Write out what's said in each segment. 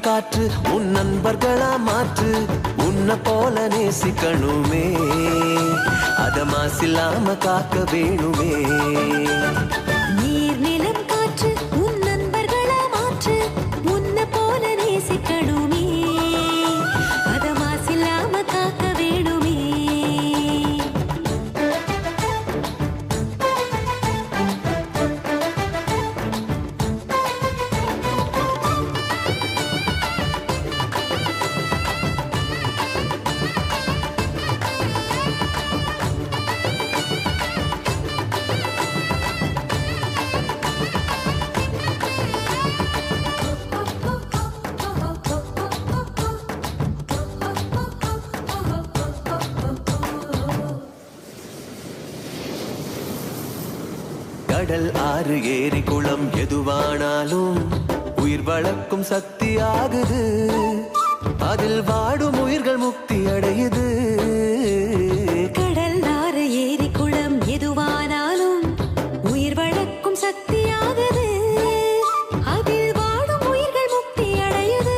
காற்று உன் நண்பர்களா மாற்று உன்னை போல நேசிக்கணுமே அத மாசில்லாம காக்க வேணுமே நீர் நிலம் காற்று உன் நண்பர்களா மாற்று உன்னை போல நேசிக்கணுமே அத மாசில்லாம காக்க வேணுமே கடல் ஆறு ஏரி குளம் எதுவானாலும் உயிர் வளர்க்கும் சக்தி ஆகுது அதில் வாடும் உயிர்கள் முக்தி அடையுது கடல் ஆறு ஏரி குளம் எதுவானாலும் உயிர் வளர்க்கும் சக்தி ஆகுது அதில் வாடும் உயிர்கள் முக்தி அடையுது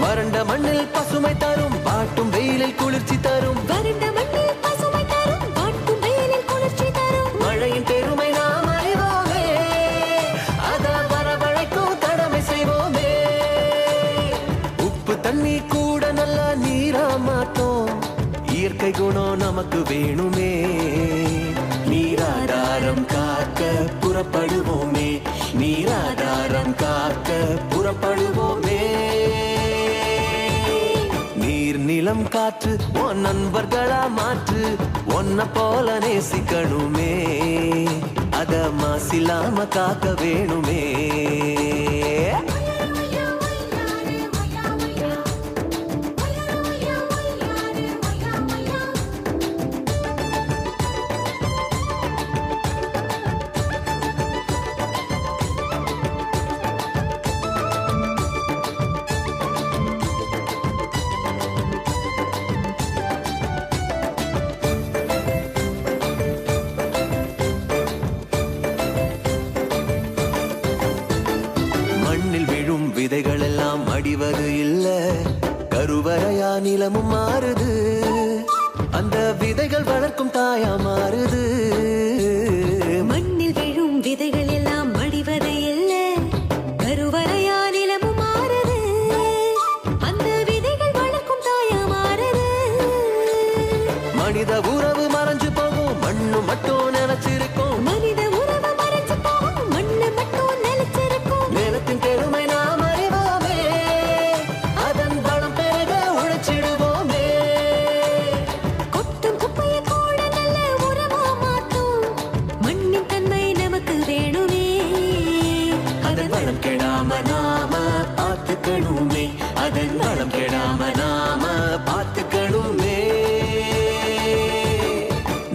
வறண்ட மண்ணில் பசுமை தரும் பாட்டும் வெயிலில் குளிர்ச்சி தரும் வறண்ட மண்ணில் பசுமை தரும் பாட்டும் வெயிலில் குளிர்ச்சி தரும் மழையின் பெருமை நாம் அறிவோமே அத வரவழைக்கும் கடமை செய்வோமே உப்பு தண்ணி கூட நல்ல நீரா மாட்டோம் இயற்கை குணம் நமக்கு வேணுமே நீராதாரம் காக்க புறப்படுவோமே நீராதாரம் காக்க புறப்படுவோமே நீர் நிலம் காற்று உன் நண்பர்களா மாற்று உன்னை போல நேசிக்கணுமே அத மாசில்லாம காக்க வேணுமே மண்ணில் விழும் விதைகள் எல்லாம் அடிவது இல்ல கருவறையா நிலமும் மாறுது அந்த விதைகள் வளர்க்கும் தாயா மாறுது மண்ணில் விழும் விதைகள் எல்லாம் மடிவது இல்ல கருவறையா நிலமும் மாறுது அந்த விதைகள் வளர்க்கும் தாயா மாறுது மனித உறவு மறைஞ்சு போகும் மண்ணு மட்டும் நினைச்சிருக்கும் மனித உறவு மறைஞ்சு போகும் மண்ணு மட்டும் நிலைச்சிருக்கும் நிலத்தின் பெருமை நாம் அறிவோமே அதன் பலம் பெருக உழைச்சிடுவோமே கொட்டும் குப்பையை கூட நல்ல உரமா மாற்றும் மண்ணின் தன்மை நமக்கு வேணுமே அதன் வளம் கெடாம நாம பார்த்துக்கணுமே அதன் வளம் கெடாம நாம பார்த்துக்கணுமே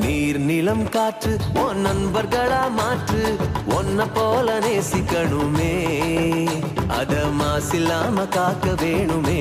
நீர் நிலம் காற்று உன் நண்பர்களா மாற்று உன்னை போல நேசிக்கணுமே அத மாசில்லாம காக்க வேணுமே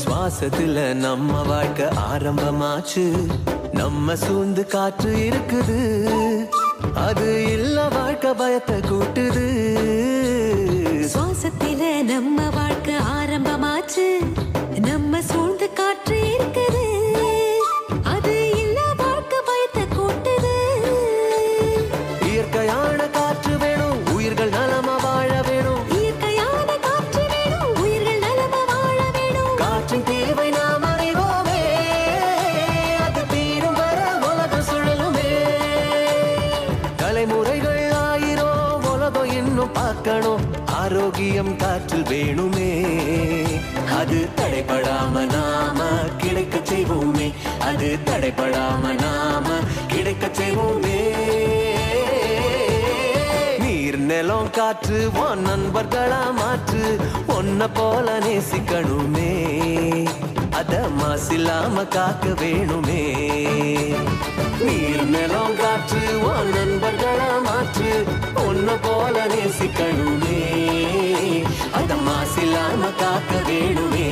சுவாசத்துல நம்ம வாழ்க்கை ஆரம்பமாச்சு நம்ம சூழ்ந்து காற்று இருக்குது அது இல்ல வாழ்க்கை பயத்தை கூட்டுது சுவாசத்தில நம்ம வாழ்க்கை ஆரம்பமாச்சு நம்ம சூழ்ந்து காற்று இருக்குது அது இல்ல வாழ்க்கை பயத்தை கூட்டுது இயற்கையான காற்று வேணும் உயிர்கள் நலமா வாழ வேணும் இயற்கையான காற்று வேணும் உயிர்கள் நலமா வாழ வேணும் காற்றின் தேவை நாம் அறிவோமே அது தீரும் வர உலகம் சுழலுமே தலைமுறைகள் ஆயிரம் உலகம் இன்னும் பார்க்கணும் ஆரோக்கியம் காற்றில் வேணுமே அது தடைபடாம நாம கிடைக்க செய்வோமே அது தடைபடாம நாம கிடைக்க செய்வோமே நீர் நிலம் காற்று உன் நண்பர்களா மாற்று ஒன்ன போல நேசிக்கணுமே அத மாசில்லாம காக்க வேணுமே நீர் நிலம் காற்று உன் நண்பர்களா மாற்று ஒன்ன போல நேசிக்கணுமே அத மாசில்லாம காக்க வேணுமே